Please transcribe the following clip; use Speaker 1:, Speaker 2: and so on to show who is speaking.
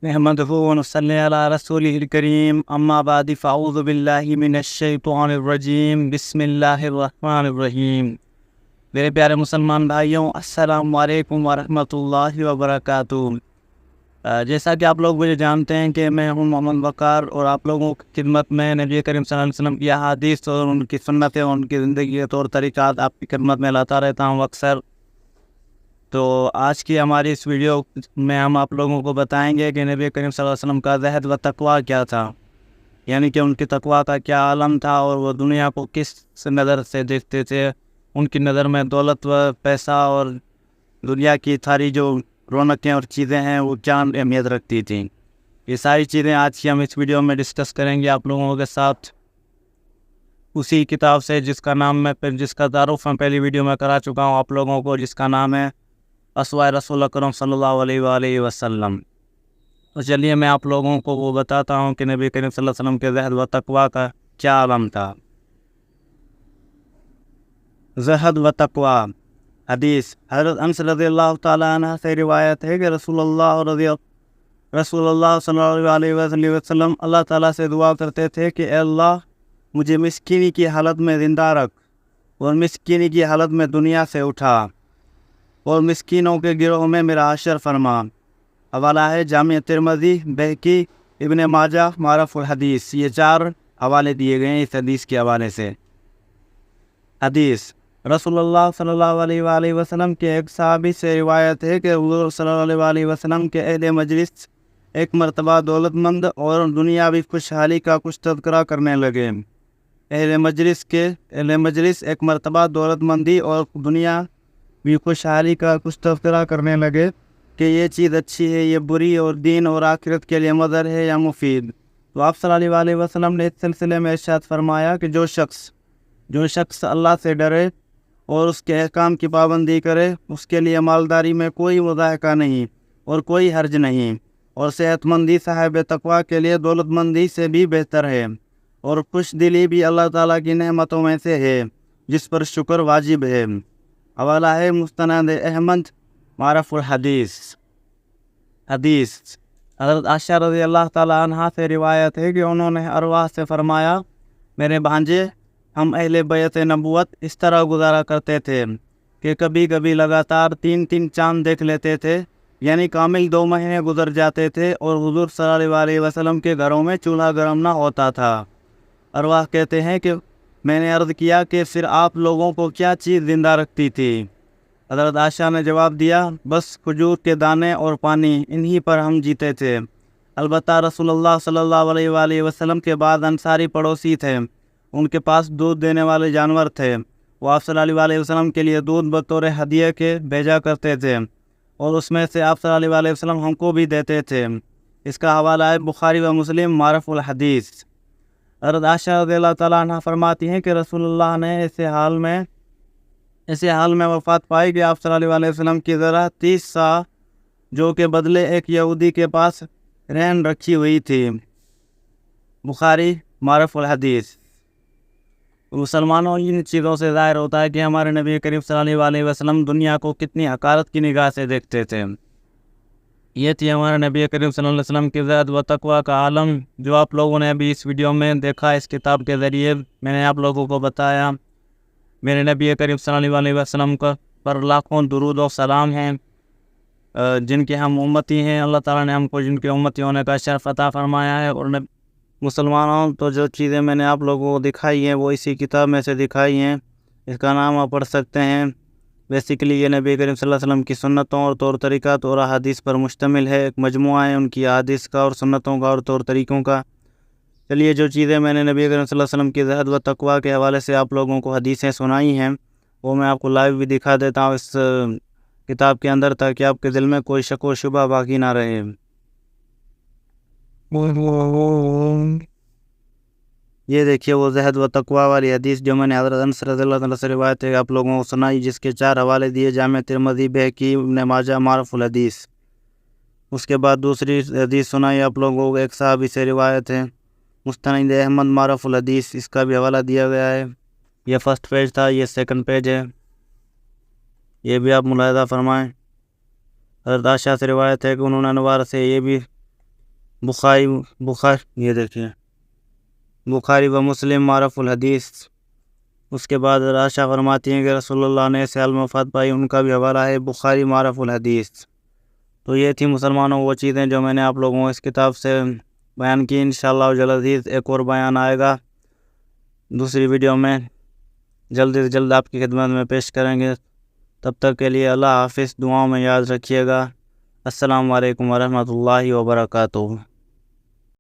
Speaker 1: نحمده ونصلي على رسوله الكريم اما بعد فاعوذ باللہ من الشیطان الرجیم بسم اللہ الرحمن الرحیم۔ میرے پیارے مسلمان بھائیوں، السلام علیکم ورحمۃ اللہ وبرکاتہ۔ جیسا کہ آپ لوگ مجھے جانتے ہیں کہ میں ہوں محمد وقار، اور آپ لوگوں کی خدمت میں نبی کریم صلی اللہ علیہ وسلم کی احادیث اور ان کی سنتیں اور ان کی زندگی کے طور طریقات آپ کی خدمت میں لاتا رہتا ہوں اکثر۔ تو آج کی ہماری اس ویڈیو میں ہم آپ لوگوں کو بتائیں گے کہ نبی کریم صلی اللہ علیہ وسلم کا زہد و تقویٰ کیا تھا، یعنی کہ ان کی تقویٰ کا کیا عالم تھا، اور وہ دنیا کو کس نظر سے دیکھتے تھے۔ ان کی نظر میں دولت و پیسہ اور دنیا کی ساری جو رونقیں اور چیزیں ہیں وہ کیا اہمیت رکھتی تھیں۔ یہ ساری چیزیں آج کی ہم اس ویڈیو میں ڈسکس کریں گے آپ لوگوں کے ساتھ، اسی کتاب سے جس کا تعارف میں پہلی ویڈیو میں کرا چکا ہوں آپ لوگوں کو، جس کا نام ہے اسوہ رسول اکرم صلی اللہ علیہ وآلہ وسلم۔ تو چلیے میں آپ لوگوں کو وہ بتاتا ہوں کہ نبی کریم صلی اللہ علیہ وسلم کے زہد و تقویٰ کا کیا عالم تھا۔ زہد و تقویٰ حدیث حضرت انس رضی اللہ تعالیٰ عنہ سے روایت ہے کہ رسول اللہ صلی اللہ علیہ وسلم اللہ تعالیٰ سے دعا کرتے تھے کہ اے اللہ، مجھے مسکینی کی حالت میں زندہ رکھ، اور مسکینی کی حالت میں دنیا سے اٹھا، اور مسکینوں کے گروہ میں میرا حشر فرما۔ حوالہ ہے جامع ترمذی، بہقی، ابن ماجہ، معرف الحدیث۔ یہ 4 حوالے دیے گئے ہیں اس حدیث کے حوالے سے۔ حدیث رسول اللہ صلی اللہ علیہ وآلہ وسلم کے ایک صحابی سے روایت ہے کہ حضور صلی اللہ علیہ وآلہ وسلم کے اہل مجلس ایک مرتبہ دولت مند اور دنیاوی خوشحالی کا کچھ تذکرہ کرنے لگے۔ اہل مجلس ایک مرتبہ دولت مندی اور دنیا بھی خوشحالی کا کچھ تذکرہ کرنے لگے کہ یہ چیز اچھی ہے، یہ بری، اور دین اور آخرت کے لیے مضر ہے یا مفید۔ تو آپ صلی اللہ علیہ وآلہ وسلم نے اس سلسلے میں ارشاد فرمایا کہ جو شخص اللہ سے ڈرے اور اس کے احکام کی پابندی کرے، اس کے لیے مالداری میں کوئی مضاحکہ نہیں اور کوئی حرج نہیں، اور صحت مندی صاحب تقویٰ کے لیے دولت مندی سے بھی بہتر ہے، اور خوش دلی بھی اللہ تعالیٰ کی نعمتوں میں سے ہے جس پر شکر واجب ہے۔ حوالہ ہے مستند احمد، معرف الحدیث۔ حدیث حضرت عائشہ رضی اللہ تعالیٰ عنہ سے روایت ہے کہ انہوں نے ارواح سے فرمایا، میرے بھانجے، ہم اہل بیت نبوت اس طرح گزارا کرتے تھے کہ کبھی کبھی لگاتار 3 چاند دیکھ لیتے تھے، یعنی کامل 2 مہینے گزر جاتے تھے، اور حضور صلی اللہ علیہ وسلم کے گھروں میں چولہا گرم نہ ہوتا تھا۔ ارواح کہتے ہیں کہ میں نے عرض کیا کہ پھر آپ لوگوں کو کیا چیز زندہ رکھتی تھی؟ حضرت عائشہ نے جواب دیا، بس کھجور کے دانے اور پانی، انہی پر ہم جیتے تھے۔ البتہ رسول اللہ صلی اللہ علیہ وآلہ وسلم کے بعد انصاری پڑوسی تھے، ان کے پاس دودھ دینے والے جانور تھے، وہ آپ صلی اللہ علیہ وآلہ وسلم کے لیے دودھ بطور ہدیہ کے بھیجا کرتے تھے، اور اس میں سے آپ صلی اللہ علیہ وآلہ وسلم ہم کو بھی دیتے تھے۔ اس کا حوالہ ہے بخاری و مسلم، معرف الحدیث۔ حضرت عائشہ رضی اللہ تعالیٰ عنہ فرماتی ہیں کہ رسول اللہ نے ایسے حال میں وفات پائی کہ آپ صلی اللہ علیہ وسلم کی ذرا 30 سا جو کہ بدلے ایک یہودی کے پاس رہن رکھی ہوئی تھی۔ بخاری، معرف الحدیث۔ مسلمانوں، ان چیزوں سے ظاہر ہوتا ہے کہ ہمارے نبی کریم صلی اللہ علیہ وسلم دنیا کو کتنی حقارت کی نگاہ سے دیکھتے تھے۔ یہ تھی ہمارے نبی کریم صلی اللہ علیہ وسلم کی زہد و تقویٰ کا عالم، جو آپ لوگوں نے ابھی اس ویڈیو میں دیکھا۔ اس کتاب کے ذریعے میں نے آپ لوگوں کو بتایا، میرے نبی کریم صلی اللہ علیہ وسلم پر لاکھوں درود و سلام ہیں، جن کے ہم امتی ہیں۔ اللہ تعالیٰ نے ہم کو جن کے امتی ہونے کا شرف عطا فرمایا ہے۔ اور مسلمانوں، تو جو چیزیں میں نے آپ لوگوں کو دکھائی ہیں وہ اسی کتاب میں سے دکھائی ہیں، اس کا نام آپ پڑھ سکتے ہیں۔ بیسیکلی یہ نبی کریم صلی اللہ علیہ وسلم کی سنتوں اور طور طریقات اور احادیث پر مشتمل ہے، ایک مجموعہ ہے ان کی احادیث کا اور سنتوں کا اور طور طریقوں کا۔ چلیے، جو چیزیں میں نے نبی کریم صلی اللہ علیہ وسلم کی زہد و تقویٰ کے حوالے سے آپ لوگوں کو حدیثیں سنائی ہیں، وہ میں آپ کو لائیو بھی دکھا دیتا ہوں اس کتاب کے اندر، تاکہ آپ کے دل میں کوئی شک و شبہ باقی نہ رہے۔ یہ دیکھیے وہ زہد و تقویٰ والی حدیث جو میں نے حضرت انس رضی اللہ عنہ سے روایت ہے آپ لوگوں کو سنائی، جس کے 4 حوالے دیے، جامع ترمذی، بہقی، ابن ماجہ، معرف الحدیث۔ اس کے بعد دوسری حدیث سنائی آپ لوگوں کو، ایک صحابی سے روایت ہے، مستند احمد، معرف الحدیث۔ اس کا بھی حوالہ دیا گیا ہے، یہ فرسٹ پیج تھا، یہ سیکنڈ پیج ہے، یہ بھی آپ ملاحظہ فرمائیں۔ حضرت عائشہ سے روایت ہے کہ انہوں نے انوار سے یہ بھی یہ دیکھیے بخاری و مسلم معرف الحدیث۔ اس کے بعد راشا فرماتی ہیں کہ رسول اللہ نے ایسے علم وفات پائی، ان کا بھی حوالہ ہے بخاری معرف الحدیث۔ تو یہ تھی مسلمانوں وہ چیزیں جو میں نے آپ لوگوں کو اس کتاب سے بیان کی۔ انشاءاللہ جلد ہی ایک اور بیان آئے گا دوسری ویڈیو میں، جلد سے جلد آپ کی خدمت میں پیش کریں گے۔ تب تک کے لیے اللہ حافظ، دعاؤں میں یاد رکھیے گا۔ السلام علیکم ورحمۃ اللہ وبرکاتہ۔